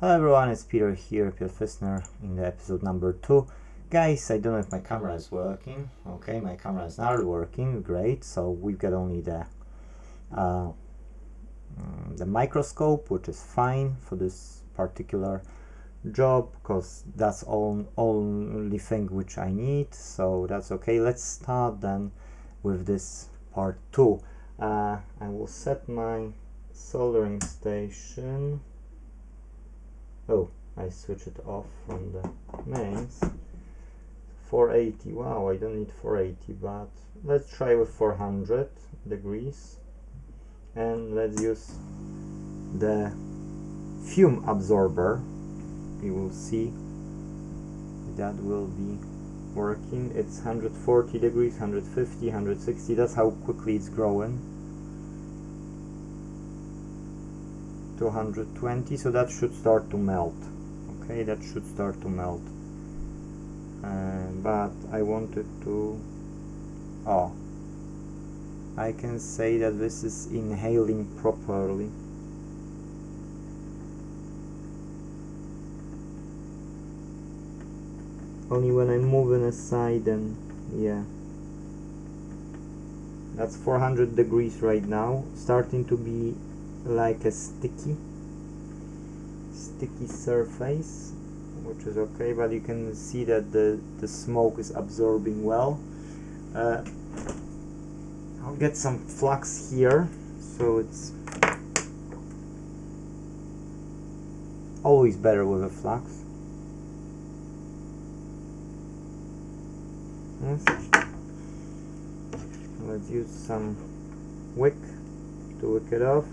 Hello everyone, it's Peter here, Peter Fissner, in the episode number 2. Guys, I don't know if my camera is working. Okay, my camera is not working, great. So we've got only the microscope, which is fine for this particular job, because that's only thing which I need, so that's okay. Let's start then with this part 2. I will set my soldering station. Oh, I switch it off from the mains. 480, wow, I don't need 480, but let's try with 400 degrees. And let's use the fume absorber. You will see that will be working. It's 140 degrees, 150, 160, that's how quickly it's growing. 220, so that should start to melt. Okay, that should start to melt. But I wanted to... oh, I can say that this is inhaling properly. Only when I'm moving aside, and yeah, that's 400 degrees right now, starting to be like a sticky surface, which is okay, but you can see that the smoke is absorbing well. I'll get some flux here, so it's always better with a flux. Yes. Let's use some wick to wick it off.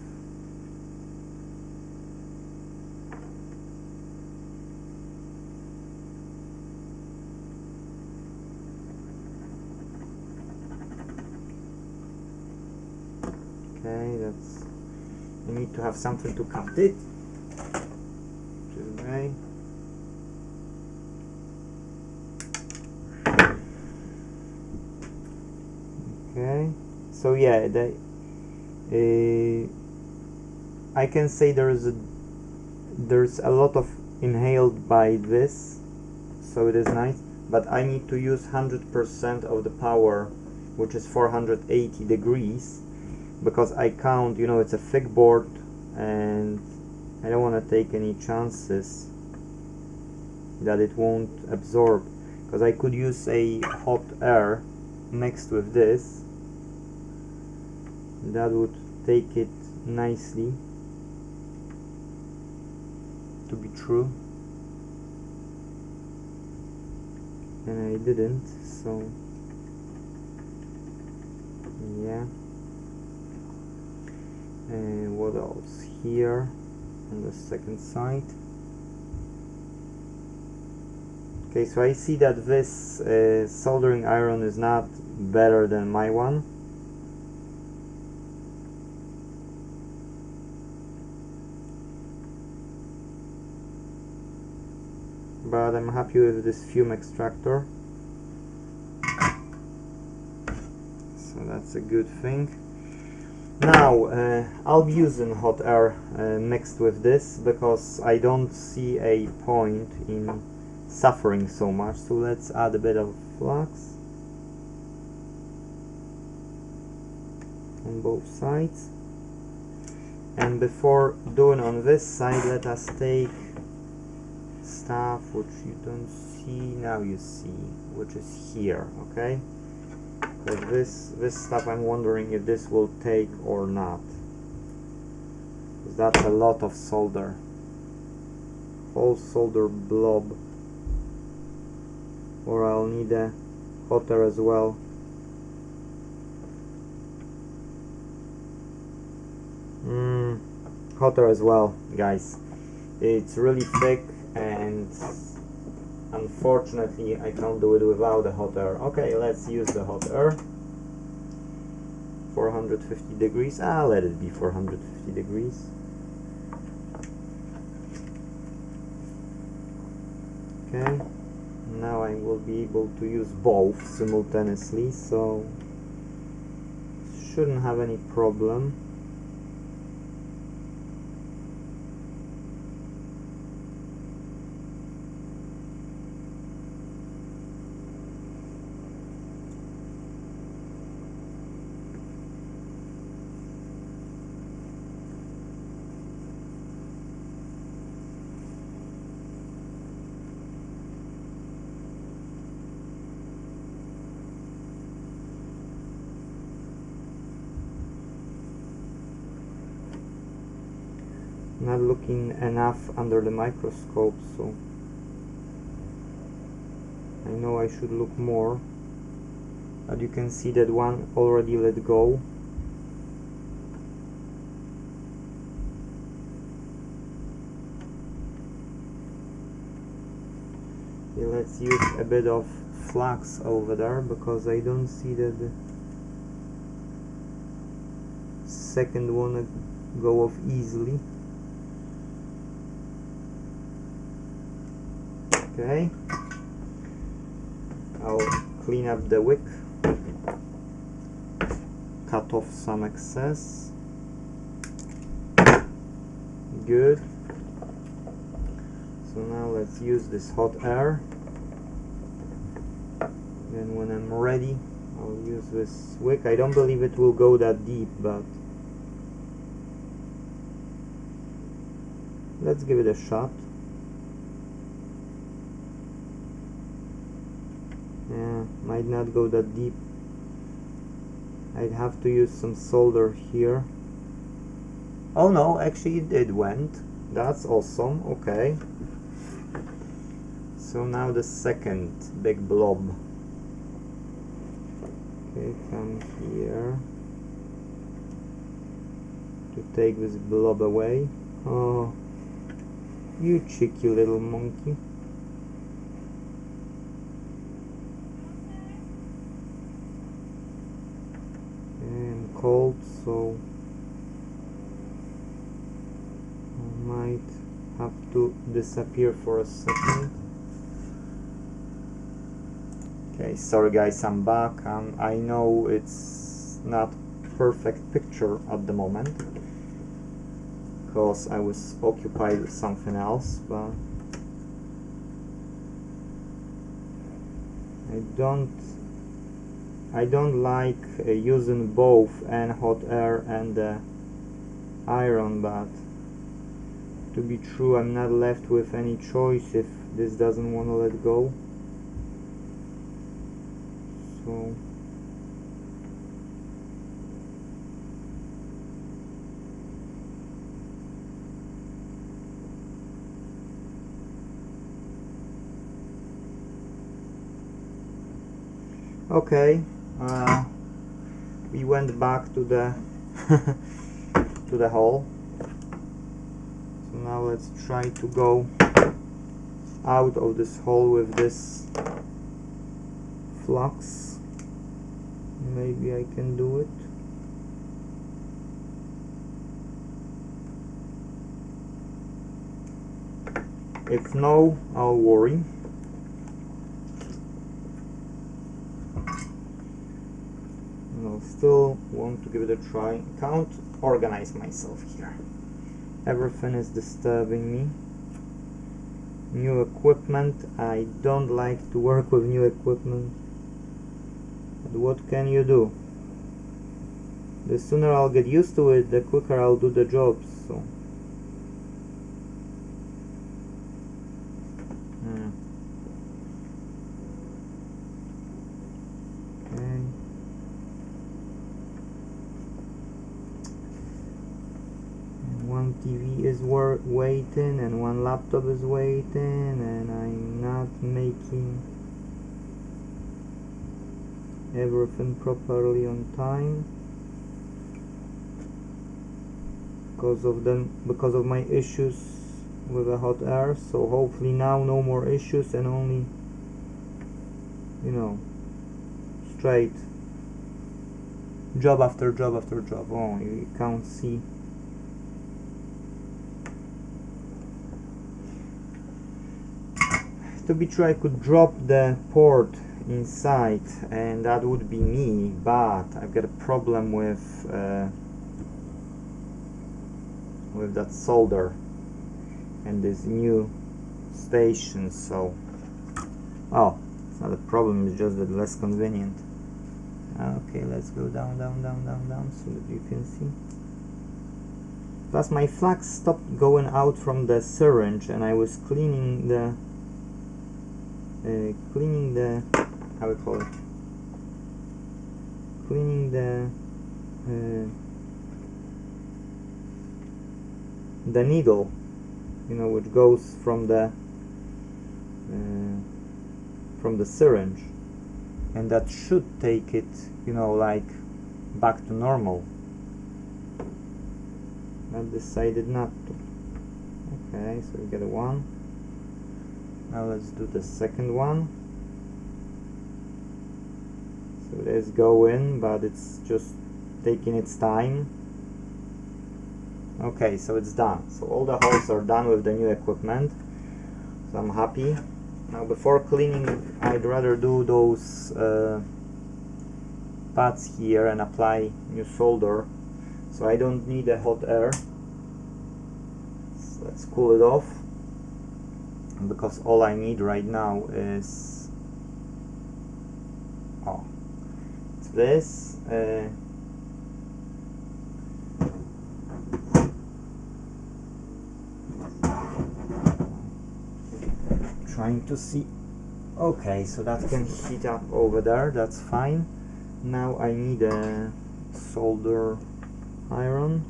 Okay, that's, you need to have something to cut it. Okay. Okay, so yeah, I can say there's a lot of inhaled by this, so it is nice, but I need to use 100% of the power, which is 480 degrees, because I count, you know, it's a thick board and I don't want to take any chances that it won't absorb, because I could use a hot air mixed with this. That would take it nicely to be true, and I didn't, so yeah. And what else here on the second side? Okay, so I see that this soldering iron is not better than my one. But I'm happy with this fume extractor, so that's a good thing. Now I'll be using hot air mixed with this, because I don't see a point in suffering so much. So let's add a bit of flux on both sides, and before doing on this side, let us take stuff which you don't see, now you see, which is here. Okay, but this stuff, I'm wondering if this will take or not, because that's a lot of solder, whole solder blob, or I'll need a hot air as well. Hot air as well, guys. It's really thick, and unfortunately I can't do it without the hot air. Okay, let's use the hot air. 450 degrees, let it be 450 degrees. Okay, now I will be able to use both simultaneously, so shouldn't have any problem. not looking enough under the microscope, so I know I should look more, but you can see that one already let go. Okay, let's use a bit of flux over there, because I don't see that the second one go off easily. Okay, I'll clean up the wick, cut off some excess. Good. So now let's use this hot air. Then when I'm ready, I'll use this wick. I don't believe it will go that deep, but let's give it a shot. Yeah, might not go that deep. I'd have to use some solder here. Oh no, actually it went. That's awesome. Okay. So now the second big blob. Okay, come here to take this blob away. Oh, you cheeky little monkey. I'm cold, so I might have to disappear for a second. Okay, sorry guys, I'm back. I know it's not perfect picture at the moment because I was occupied with something else, but I don't like using both and hot air and iron, but to be true, I'm not left with any choice if this doesn't want to let go. So okay, we went back to the to the hole. So now let's try to go out of this hole with this flux. Maybe I can do it. If no, I'll worry. I'll still want to give it a try. Can't organize myself here. Everything is disturbing me. New equipment. I don't like to work with new equipment. But what can you do? The sooner I'll get used to it, the quicker I'll do the job. So okay. And one TV is waiting, and one laptop is waiting, and I'm not making everything properly on time because of my issues with the hot air. So hopefully now no more issues, and only, you know, straight job after job after job. Oh, you can't see. To be true, I could drop the port inside and that would be me, but I've got a problem with that solder and this new station. So, oh, it's not a problem, it's just that less convenient. Okay, let's go down so that you can see. Plus my flux stopped going out from the syringe, and I was cleaning the how we call it, cleaning the the needle, you know, which goes from the syringe, and that should take it, you know, like back to normal. I decided not to. Okay, so we get a one. Now let's do the second one. So let's go in, but it's just taking its time. Okay, so it's done. So all the holes are done with the new equipment. So I'm happy. Now before cleaning, I'd rather do those pads here and apply new solder. So I don't need a hot air. So let's cool it off, because all I need right now is it's this. Trying to see. Okay, so that can heat up over there, that's fine. Now I need a solder iron.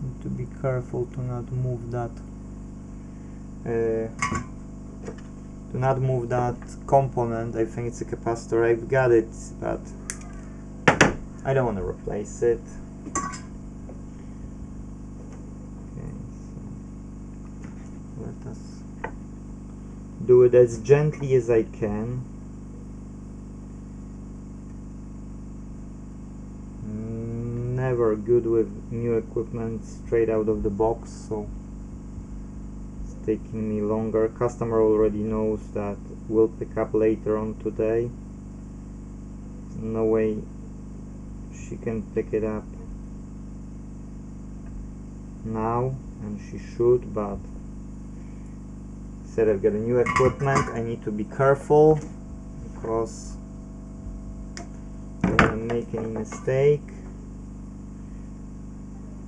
Need to be careful to not move that component. I think it's a capacitor. I've got it, but I don't want to replace it. Okay, so let us do it as gently as I can. Never good with new equipment straight out of the box, so it's taking me longer. Customer already knows that we'll pick up later on today. No way she can pick it up now, and she should, but instead I've got a new equipment, I need to be careful because I don't want to make any mistake,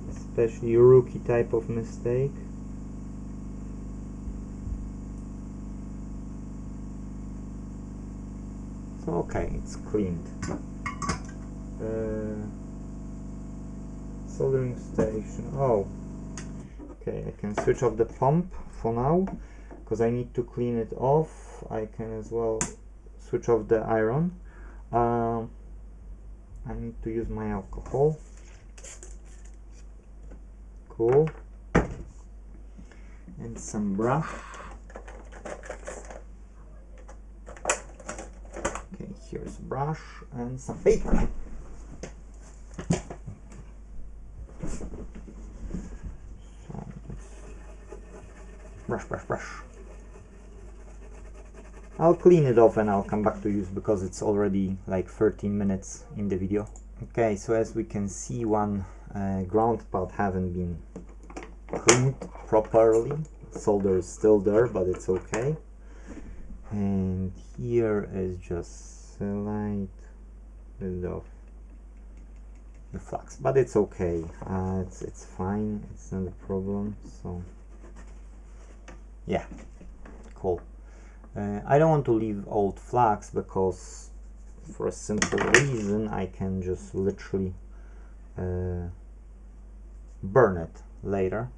especially rookie type of mistake. So okay, it's cleaned. Soldering station. Oh, okay, I can switch off the pump for now because I need to clean it off. I can as well switch off the iron. I need to use my alcohol. Cool. And some brush. Okay, here's brush and some paper. Brush. I'll clean it off and I'll come back to use because it's already like 13 minutes in the video. Okay, so as we can see, one ground pad haven't been cleaned properly. Solder is still there, but it's okay. And here is just a light bit of the flux, but it's okay. It's fine. It's not a problem. So yeah, cool. I don't want to leave old flux because for a simple reason I can just literally burn it later.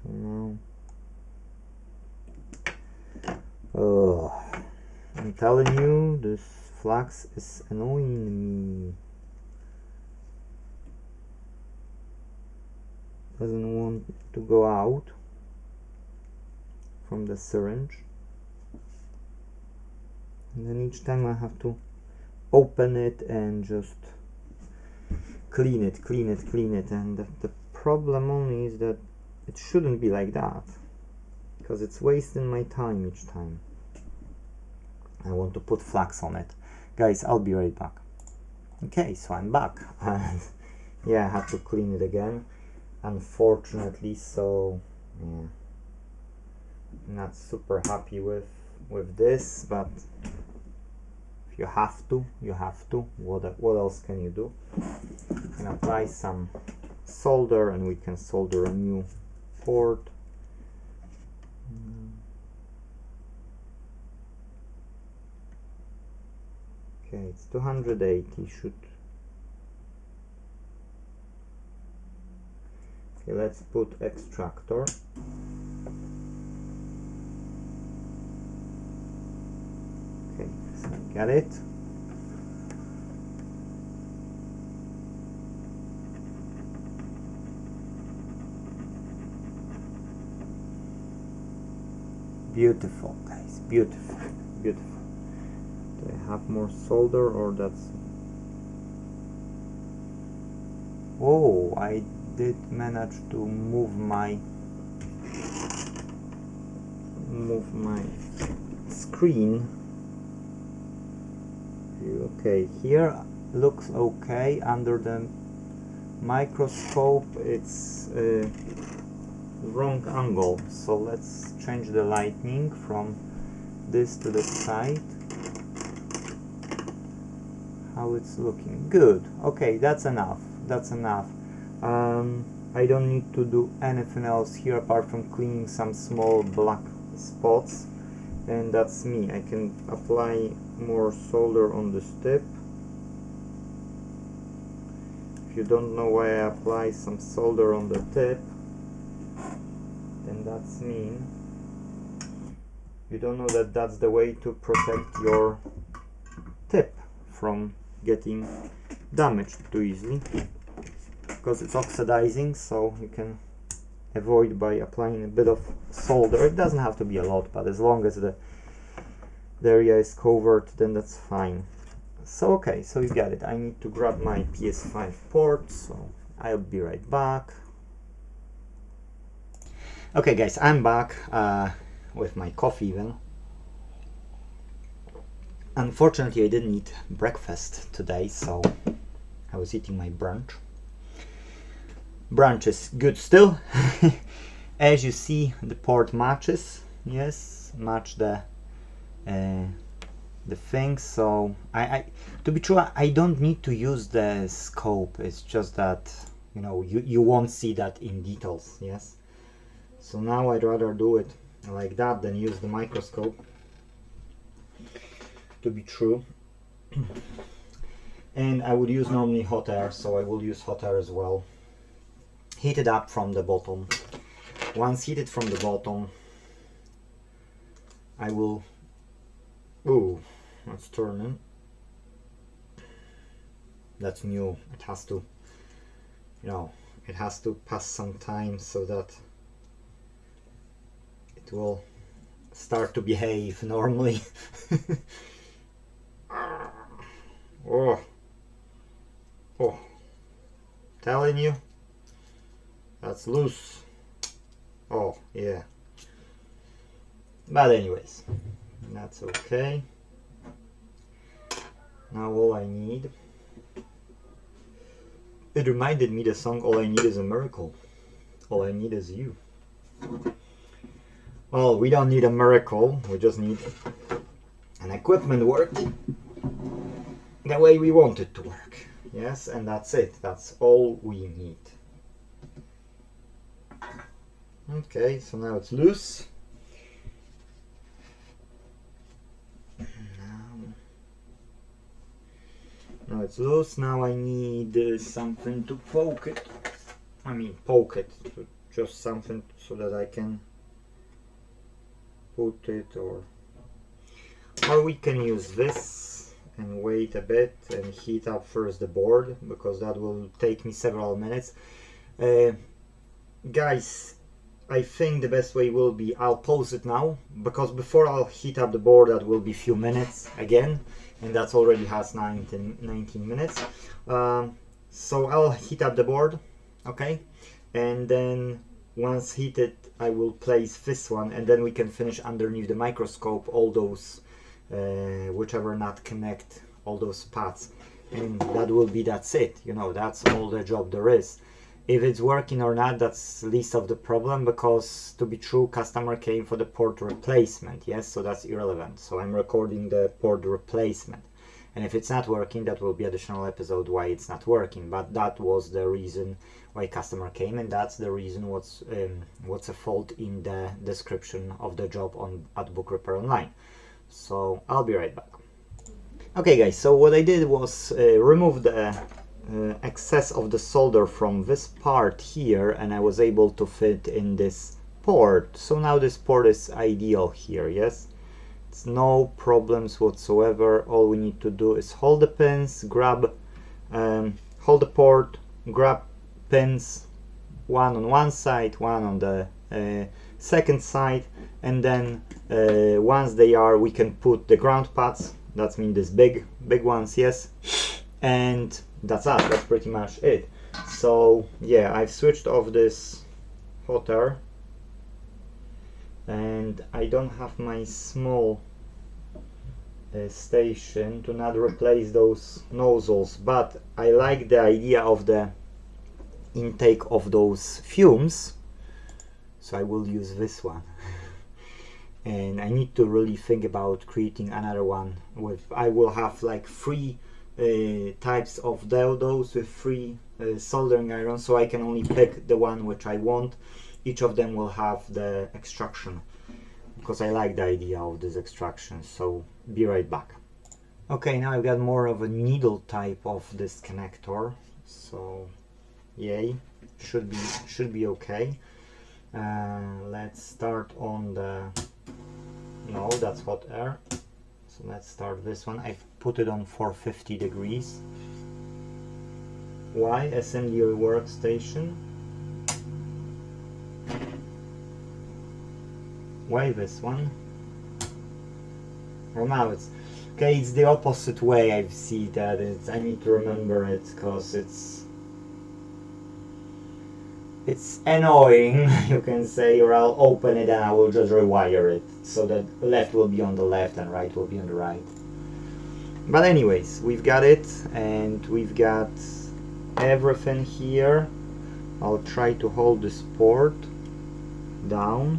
So now, I'm telling you, this flux is annoying me. Doesn't want to go out from the syringe, and then each time I have to open it and just clean it, and the problem only is that it shouldn't be like that because it's wasting my time each time I want to put flux on it. Guys, I'll be right back. Okay, so I'm back and yeah, I have to clean it again, unfortunately. So yeah, not super happy with this, but if you have to, you have to. What else can you do? You can apply some solder and we can solder a new port. Okay, it's 280 should. Okay, let's put extractor. Okay, so I got it. Beautiful, guys, beautiful, beautiful. Do I have more solder or that's... Oh, I did manage to move my screen. Okay, here looks okay. Under the microscope it's wrong angle, so let's change the lighting from this to the side. How it's looking. Good. Okay, that's enough. That's enough. I don't need to do anything else here apart from cleaning some small black spots, and that's me. I can apply more solder on this tip. If you don't know why I apply some solder on the tip, then that's mean you don't know that that's the way to protect your tip from getting damaged too easily, because it's oxidizing, so you can avoid by applying a bit of solder. It doesn't have to be a lot, but as long as the area is covered, then that's fine. So okay, so you got it. I need to grab my PS5 port, so I'll be right back. Okay guys, I'm back with my coffee even. Unfortunately I didn't eat breakfast today, so I was eating my brunch. Brunch is good still. As you see, the port matches. Yes, match the thing. So I to be true, I don't need to use the scope. It's just that, you know, you won't see that in details. Yes. So now I'd rather do it like that than use the microscope. To be true. And I would use normally hot air, so I will use hot air as well. Heat it up from the bottom. Once heated from the bottom, I will... Ooh, let's turn it. That's new. It has to, you know, it has to pass some time so that it will start to behave normally. Oh, telling you, that's loose. Oh yeah, but anyways, that's okay. Now all I need, it reminded me the song All I Need Is a Miracle. All I need is you. Well, we don't need a miracle, we just need an equipment working the way we want it to work. Yes, and that's it. That's all we need. Okay, so now it's loose. Now it's loose. Now I need something to poke it. I mean, poke it. Just something so that I can put it, or we can use this and wait a bit and heat up first the board, because that will take me several minutes. Guys, I think the best way will be, I'll pause it now, because before I'll heat up the board, that will be a few minutes again, and that's already has 19 minutes. So I'll heat up the board, okay, and then once heated I will place this one, and then we can finish underneath the microscope all those whichever nut connect all those pads, and that's it, you know, that's all the job there is. If it's working or not, that's least of the problem, because to be true, customer came for the port replacement, yes, so that's irrelevant. So I'm recording the port replacement, and if it's not working, that will be additional episode why it's not working, but that was the reason why customer came, and that's the reason what's a fault in the description of the job on at Book Repair Online. So I'll be right back. Okay guys, so what I did was remove the excess of the solder from this part here, and I was able to fit in this port. So now this port is ideal here, yes? It's no problems whatsoever. All we need to do is hold the pins, grab, hold the port, grab pins, one on one side, one on the second side, and then once they are, we can put the ground pads. That means these big ones, yes, and that's pretty much it. So yeah, I've switched off this hot air, and I don't have my small station to not replace those nozzles, but I like the idea of the intake of those fumes, so I will use this one. And I need to really think about creating another one with, I will have like 3 types of dildos with 3 soldering irons, so I can only pick the one which I want. Each of them will have the extraction, because I like the idea of this extraction. So be right back. Okay, now I've got more of a needle type of this connector, so yay, should be okay. Let's start on the, no, that's hot air, so let's start this one. I've put it on 450 degrees. Why assembly workstation? Why this one? Oh, now it's okay, it's the opposite way. I see that I need to remember it, because it's annoying, you can say, or I'll open it and I will just rewire it so that left will be on the left and right will be on the right. But anyways, we've got it, and we've got everything here. I'll try to hold this port down.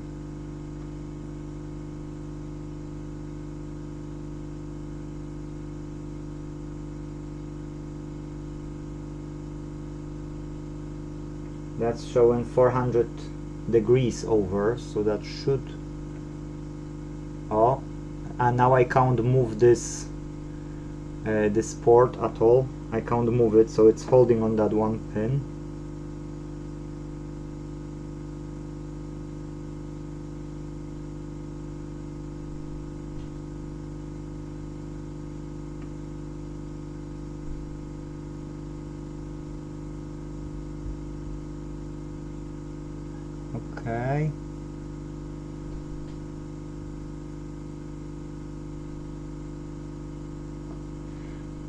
That's showing 400 degrees over, so that should, oh, and now I can't move this this port at all. I can't move it, so it's holding on that one pin. Okay.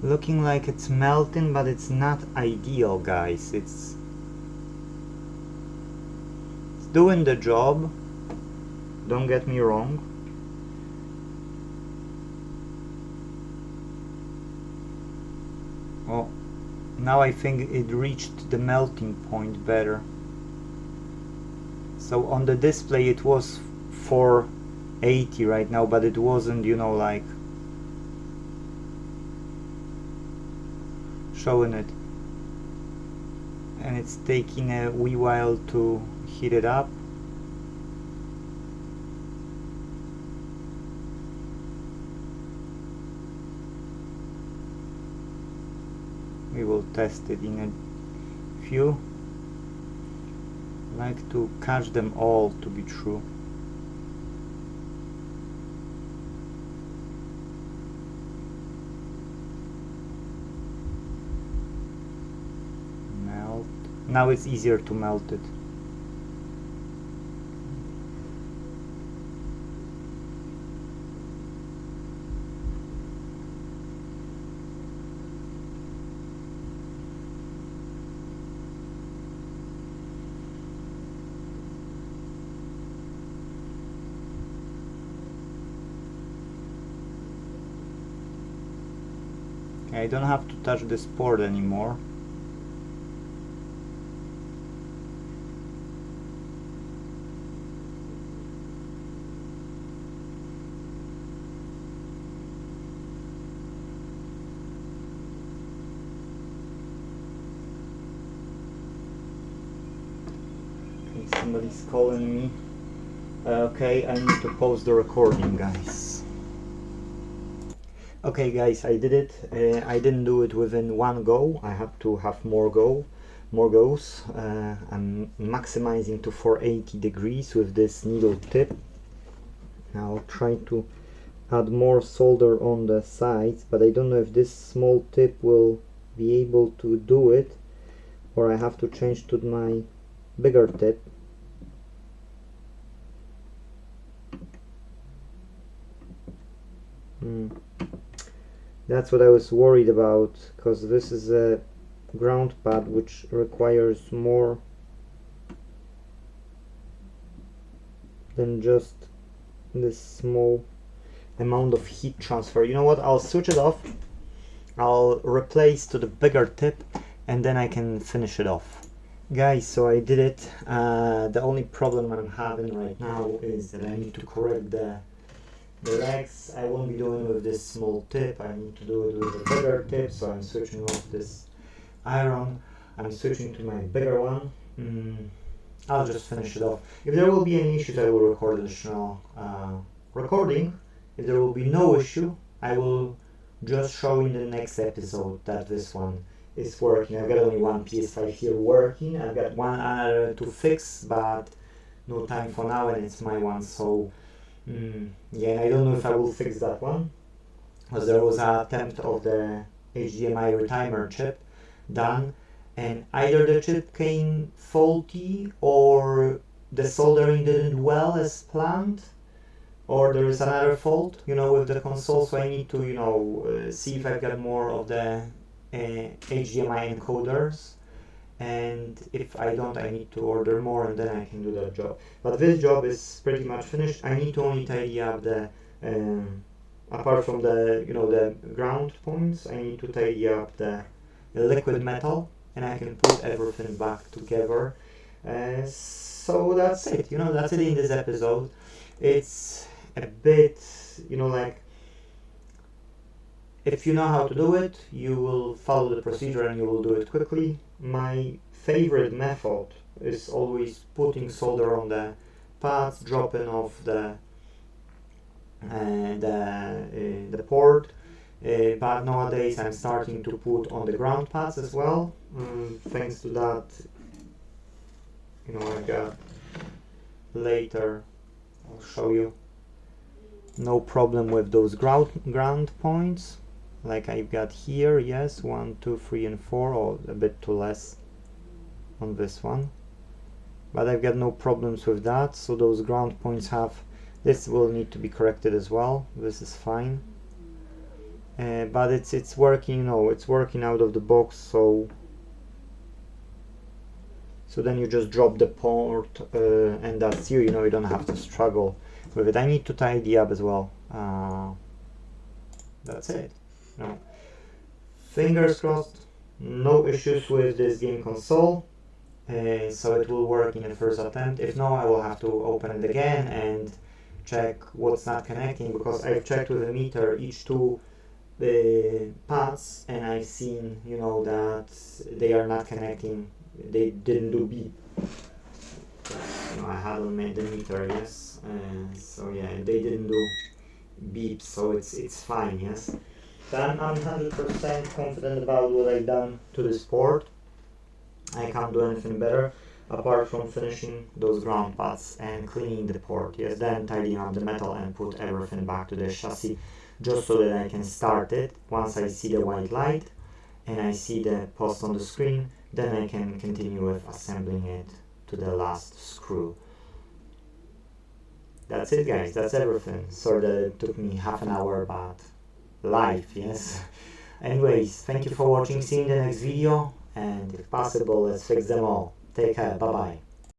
Looking like it's melting, but it's not ideal, guys. It's doing the job, don't get me wrong. Oh, now I think it reached the melting point better. So on the display it was 480 right now, but it wasn't, you know, like showing it, and it's taking a wee while to heat it up. We will test it in a few. I like to catch them all to be true. Melt. Now it's easier to melt it. I don't have to touch this port anymore. Okay, somebody's calling me. Okay, I need to pause the recording, guys. Okay guys, I did it. I didn't do it within one go. I had to have more goes. I'm maximizing to 480 degrees with this needle tip. Now I'll try to add more solder on the sides, but I don't know if this small tip will be able to do it, or I have to change to my bigger tip. That's what I was worried about, because this is a ground pad which requires more than just this small amount of heat transfer. You know what, I'll switch it off, I'll replace to the bigger tip, and then I can finish it off. Guys, so I did it. The only problem I'm having right now is that I need to correct the legs. I won't be doing with this small tip, I need to do it with a bigger tip, so I'm switching off this iron, I'm switching to my bigger one. I'll just finish it off. If there will be any issues, I will record additional recording. If there will be no issue, I will just show in the next episode that this one is working. I've got only one PS5 here working, I've got one other to fix, but no time for now, and it's my one, so yeah, I don't know if I will fix that one, because there was an attempt of the HDMI retimer chip done, and either the chip came faulty, or the soldering didn't well as planned, or there is another fault, you know, with the console, so I need to, you know, see if I've got more of the HDMI encoders, and if I don't, I need to order more, and then I can do that job. But this job is pretty much finished. I need to only tidy up the apart from the, you know, the ground points, I need to tidy up the liquid metal, and I can put everything back together. So that's it, you know, that's it in this episode. It's a bit, you know, like, if you know how to do it, you will follow the procedure and you will do it quickly. My favorite method is always putting solder on the pads, dropping off the port, but nowadays I'm starting to put on the ground pads as well. Thanks to that, you know, I got later, I'll show you, no problem with those ground points. Like I've got here, yes, 1, 2, 3, and 4, or a bit too less on this one, but I've got no problems with that. So those ground points this will need to be corrected as well. This is fine, but it's working, you know, it's working out of the box. So then you just drop the port, and that's you know, you don't have to struggle with it. I need to tidy up as well. That's it. No. Fingers crossed, no issues with this game console, so it will work in the first attempt. If no, I will have to open it again and check what's not connecting, because I've checked with a meter each two pads, and I've seen, you know, that they are not connecting, they didn't do beep. You know, I haven't made the meter, yes, so yeah, they didn't do beep, so it's fine, yes. I'm 100% confident about what I've done to this port. I can't do anything better apart from finishing those ground pads and cleaning the port, yes, then tidying up the metal and put everything back to the chassis, just so that I can start it. Once I see the white light and I see the post on the screen, then I can continue with assembling it to the last screw. That's it, guys, that's everything. Sorry that it took me half an hour, but live, yes. Anyways, thank you for watching, see you in the next video, and if possible, let's fix them all. Take care, bye bye.